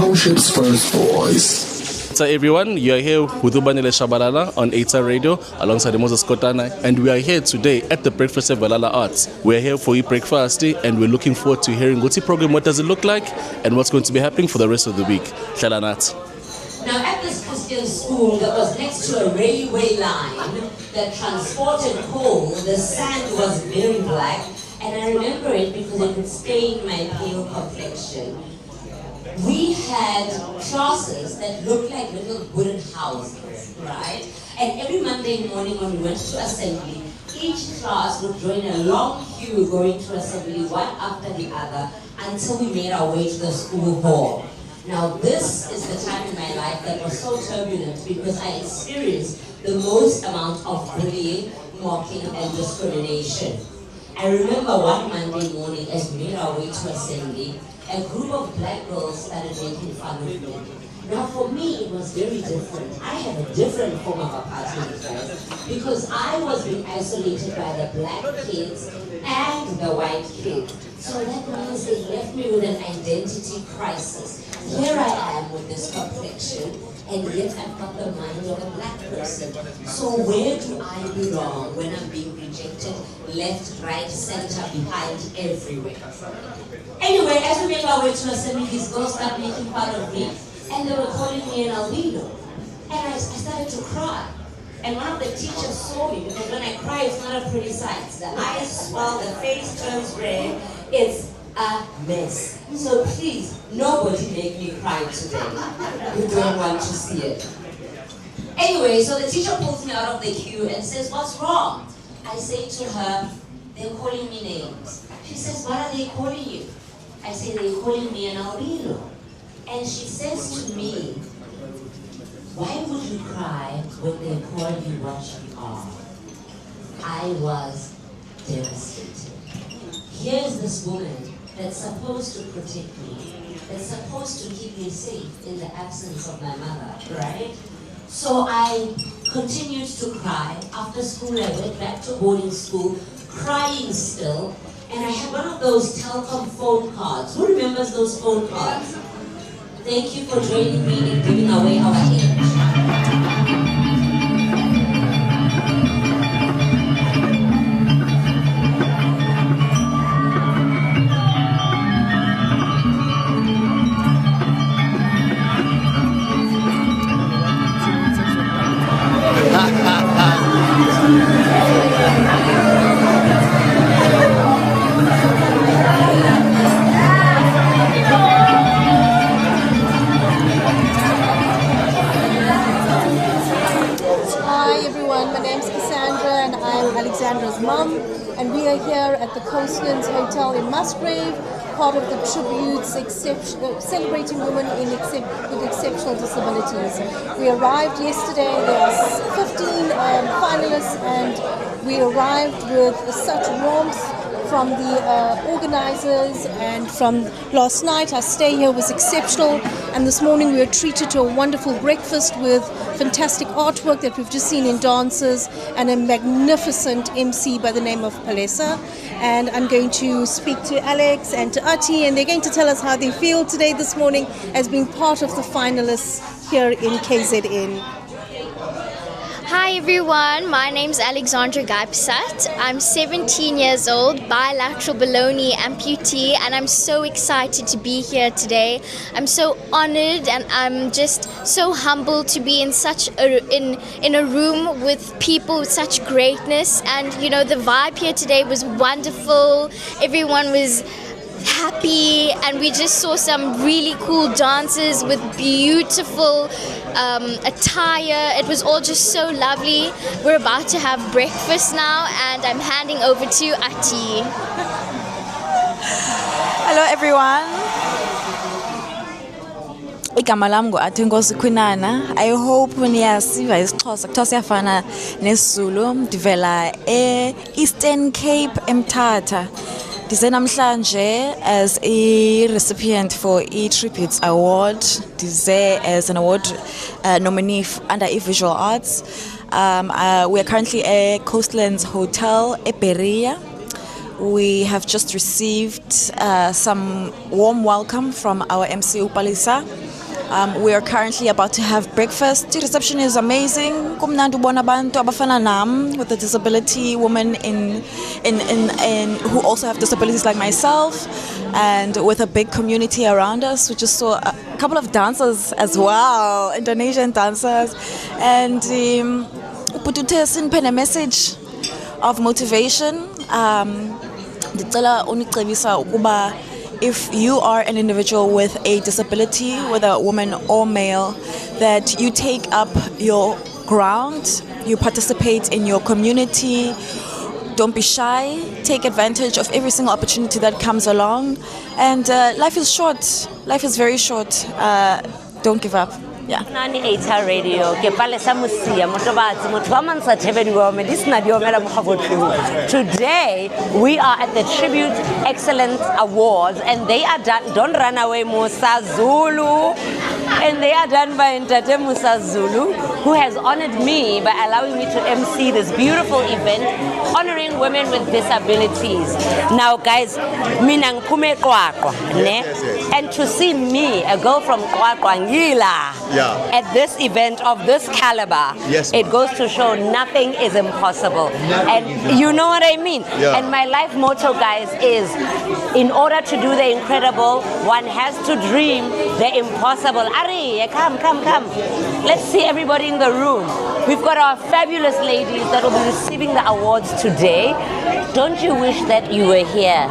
Township's first voice. So everyone, you are here with Ubanile Shabalala on ETA Radio alongside Moses Kotana, and we are here today at the breakfast at Valhalla Arts. We are here for breakfast and we're looking forward to hearing what's the program, what does it look like, and what's going to be happening for the rest of the week. Shalanat. Now at this Christian school that was next to a railway line that transported coal, the sand was very black, and I remember it because it would stain my pale complexion. We had classes that looked like little wooden houses, right? And every Monday morning when we went to assembly, each class would join a long queue going to assembly one after the other until we made our way to the school hall. Now this is the time in my life that was so turbulent because I experienced the most amount of bullying, mocking, and discrimination. I remember one Monday morning as we made our way to assembly, a group of black girls started making fun of me. Now for me, it was very different. I had a different form of apartheid, right? Because I was being isolated by the black kids and the white kids. So that means it left me with an identity crisis. Here I am with this complexion, and yet I've got the mind of a black person. So where do I belong when I'm being rejected left, right, center, behind, everywhere? Anyway, as we make our way to assembly, these girls start making fun of me, and they were calling me an albino. And I started to cry. And one of the teachers saw me, because when I cry, it's not a pretty sight. The eyes swell, the face turns red. It's a mess. So please, nobody make me cry today. You don't want to see it. Anyway, so the teacher pulls me out of the queue and says, "What's wrong?" I say to her, "They're calling me names." She says, "What are they calling you?" I say, "They're calling me an albino." And she says to me, "Why would you cry when they call you what you are?" I was devastated. Here's this woman that's supposed to protect me, that's supposed to keep me safe in the absence of my mother, right? So I continued to cry. After school, I went back to boarding school, crying still, and I had one of those telecom phone cards. Who remembers those phone cards? Thank you for joining me in giving away our age. Alexandra's mum, and we are here at the Coastlands Hotel in Musgrave, part of the tributes celebrating women with exceptional disabilities. We arrived yesterday. There are 15 finalists, and we arrived with such warmth from the organizers, and from last night our stay here was exceptional, and this morning we were treated to a wonderful breakfast with fantastic artwork that we've just seen in dances and a magnificent MC by the name of Palesa. And I'm going to speak to Alex and to Ati, and they're going to tell us how they feel today this morning as being part of the finalists here in KZN. Hi everyone, my name's Alexandra Gaipsat. I'm 17 years old, bilateral below-knee amputee, and I'm so excited to be here today. I'm so honored and I'm just so humbled to be in such in a room with people with such greatness. And you know, the vibe here today was wonderful. Everyone was happy, and we just saw some really cool dances with beautiful attire. It was all just so lovely. We're about to have breakfast now, and I'm handing over to Ati. Hello everyone. Igama lami ngo-Ati Nkosi Khwinana. I hope niyasiva isiXhosa kuthiwa siyafana nesiZulu. Ndivela Eastern Cape eMthatha. Ndize namhlanje as a recipient for Tributes Award. Ndize as an award nominee under Visual Arts. We are currently at Coastlands Hotel, Eperia. We have just received some warm welcome from our MC Upalisa. We are currently about to have breakfast. The reception is amazing. Kumnandi ubona abantu abafana nam with a disability, women in who also have disabilities like myself, and with a big community around us. We just saw a couple of dancers as well, Indonesian dancers, and Putute sinpene message of motivation. Ndicela unicebisa ukuba if you are an individual with a disability, whether a woman or male, that you take up your ground, you participate in your community, don't be shy, take advantage of every single opportunity that comes along, and life is short, life is very short, don't give up. Yeah. Nani Eta Radio, ke pale sa musia motobatsi motho wa mansa thebedi wa me di sna di omela mogabotlu. Today we are at the Tribute Excellence Awards and they are done. Don't run away, Musa Zulu, and they are done by Ntate Musa Zulu, who has honored me by allowing me to MC this beautiful event honoring women with disabilities. Now guys, mina ngiphume Qwaqwa, ne? And to see me, a girl from Qwaqwa Ngila, at this event of this caliber, it goes to show nothing is impossible. And you know what I mean? And my life motto, guys, is in order to do the incredible, one has to dream the impossible. Ari, come. Let's see everybody in the room. We've got our fabulous ladies that will be receiving the awards today. Don't you wish that you were here?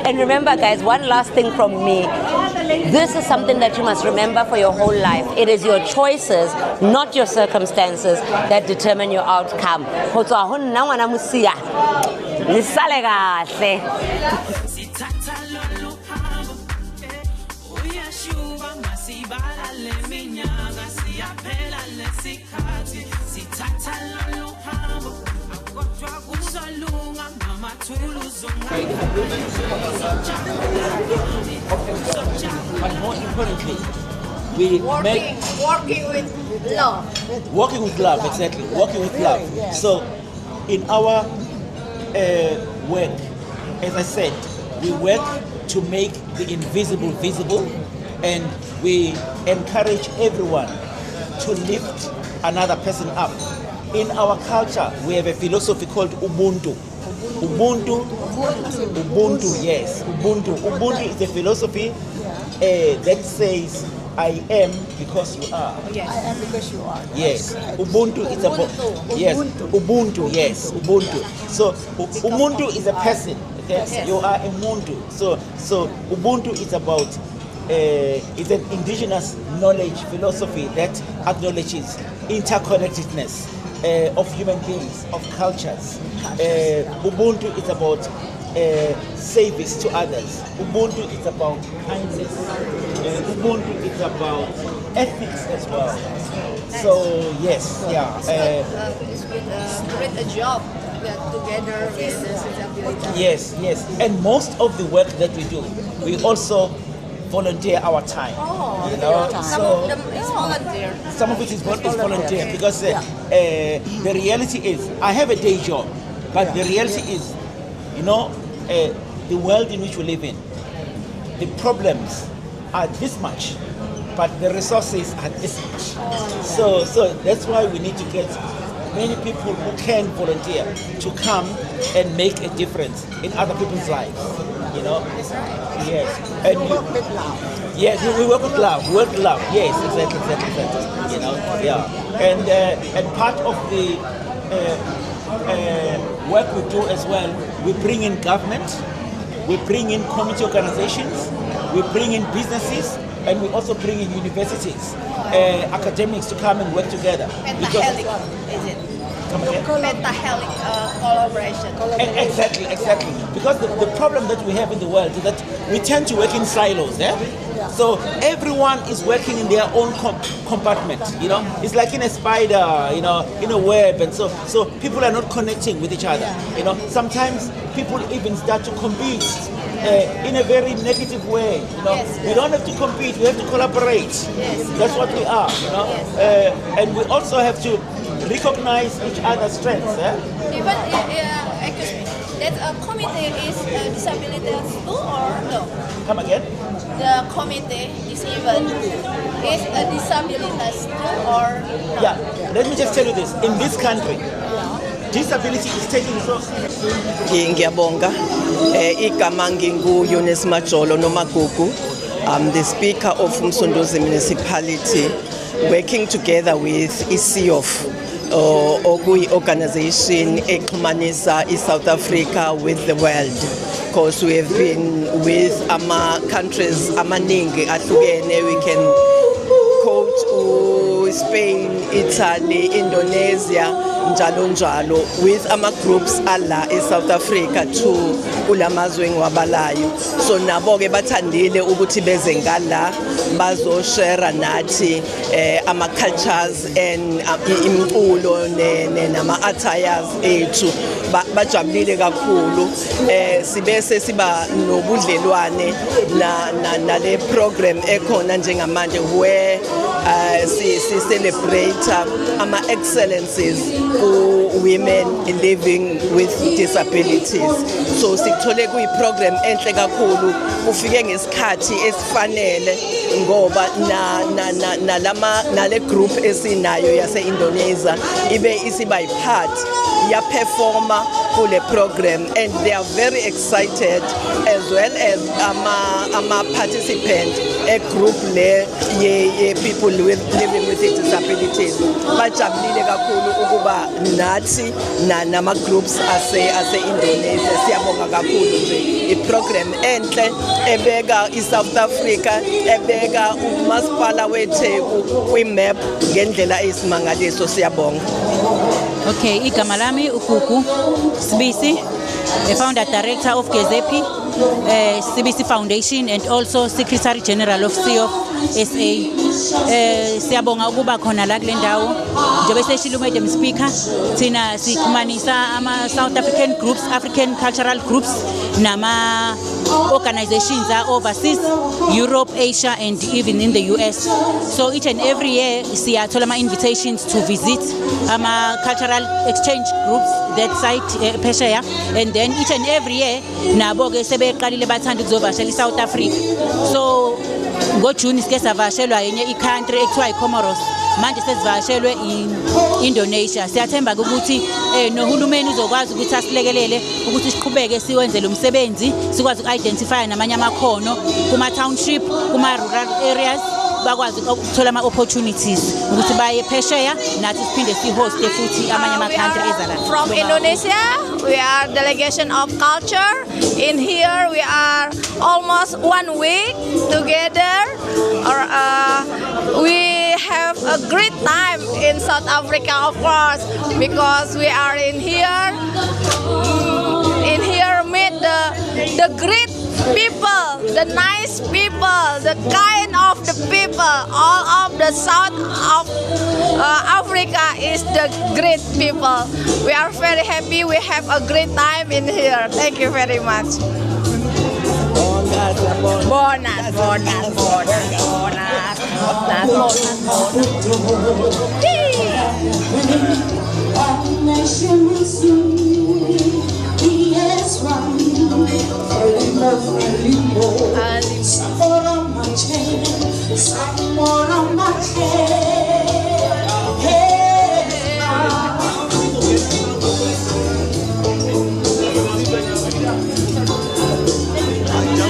And remember, guys, one last thing from me. This is something that you must remember for your whole life. It is your choices, not your circumstances, that determine your outcome. But more importantly, we working with love. Working with love, exactly. Working with love. So, in our work, as I said, we work to make the invisible visible, and we encourage everyone to lift another person up. In our culture, we have a philosophy called Ubuntu. Ubuntu, yes. Ubuntu is a philosophy that says, I am because you are. Yes. I am because you are. Yes. Ubuntu is about, yes. Ubuntu, yes. Ubuntu. So, Ubuntu is a person. Okay? Yes. You are a Muntu. So Ubuntu is about, it's an indigenous knowledge philosophy that acknowledges interconnectedness of human beings, of cultures. Ubuntu is about service to others. Ubuntu is about kindness. Ubuntu is about ethics as well. So yes, It's with a job together with disability. Yes. And most of the work that we do, we also volunteer our time. You know, Some of them is volunteer. Some of it is volunteer because the reality is I have a day job, but the reality is, you know, the world in which we live in, the problems are this much, but the resources are this much. So that's why we need to get many people who can volunteer to come and make a difference in other people's lives. You know? That's right. Yes. And we work with love. Yes, we work with love. Work with love. Yes, exactly. You know, and part of the work we do as well, we bring in government, we bring in community organizations, we bring in businesses, and we also bring in universities, academics to come and work together. Pentahelic, is it? Pentahelic collaboration. Exactly. Because the problem that we have in the world is that we tend to work in silos. So everyone is working in their own compartment. You know, it's like in a spider. You know, in a web, and so people are not connecting with each other. You know, sometimes people even start to compete in a very negative way. You know, we don't have to compete; we have to collaborate. That's what we are. You know, and we also have to recognize each other's strengths. Even excuse me, that committee is disability too or no? Come again? The committee, this event, is a disabilities or no? Yeah, let me just tell you this. In this country, disability is taking so. Ngiyabonga igama ngingu Eunice Majolo noMagugu. I'm the speaker of Msondozi municipality, working together with ICOF, organization exhumanisa South Africa with the world, because we have been with countries amaningi ahlukene. We can quote Spain, Italy, Indonesia, njalo njalo, with groups ala South Africa to kulamazwe ngwabalayo. So nabo ke bathandile ukuthi beze ngala bazo share nathi cultures and imculo nama attires ethu. Bajabulile kakhulu, sibese siba nobudlelwane na le program ekhona njengamanje where si celebrate excellences for women living with disabilities. So sikuthole kuyi program enhle kakhulu, ufike ngesikhathi esifanele ngoba na le group esinayo yase Indonesia ibe isiba yipart ya performer kule program, and they are very excited, as well as participant a group le ye people living with disabilities. Bajabulile kakhulu ukuba nathi nama groups ase Indonesia. Siyabonga kakhulu nje iprogram enhle ebeka iSouth Africa, ebeka umasipala weTheku kwi-map ngendlela eyisimangaliso. Siyabonga. Okay, igama lami uGugu Sibisi, the founder director of Gezepi, CBC Foundation, and also Secretary General of CIOF SA. Siyabonga ukuba khona la kule ndawo. Njengoba seshilo Madam Speaker, thina sikumanisa South African groups, African cultural groups, nama organizations are overseas, Europe, Asia, and even in the US. So each and every year, siyathola invitations to visit cultural exchange groups that site Peshaya, and then each and every year nabo ke sebeqalile bathanda ukuzovashela South Africa. So ngoJune sike savashelwa yenye country ekuthiwa iComoros, manje sesivashelwe Indonesia. Siyathemba ukuthi nohulumeni uzokwazi ukuthi asilekelele ukuthi siqhubeke siwenze lo msebenzi, sikwazi uku-identify namanye amakhono kuma township, kuma rural areas, bakwazi ukuthola opportunities ukuthi baye phesheya nathi siphinde sihoste futhi amanye ama-country ezala. From Indonesia, we are delegation of culture. In here, we are almost 1 week together. We have a great time in South Africa, of course, because we are in here. In here, meet the great people, the nice people, the kind of the people. All of the South of Africa is the great people. We are very happy. We have a great time in here. Thank you very much. Bonus.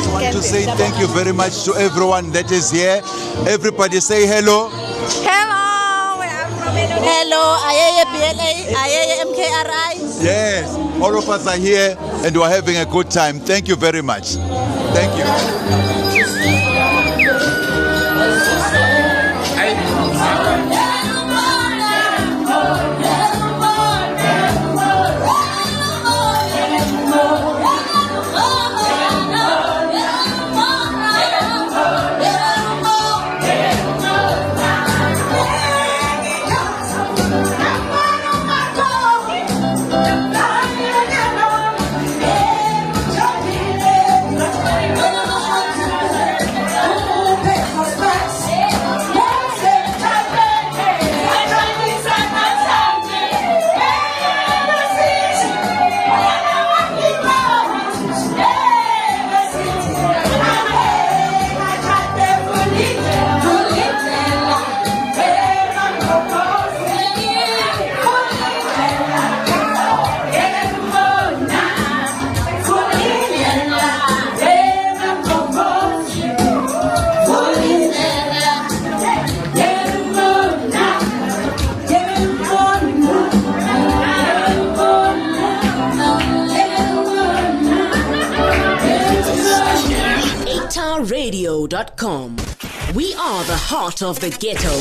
I want to say thank you very much to everyone that is here. Everybody say hello. Hello, we are from Indonesia. Hello, Ayeye BLA, Ayeye MKRI. Yes, all of us are here and we are having a good time. Thank you very much. Thank you. excelencearadio.com. We are the heart of the ghetto.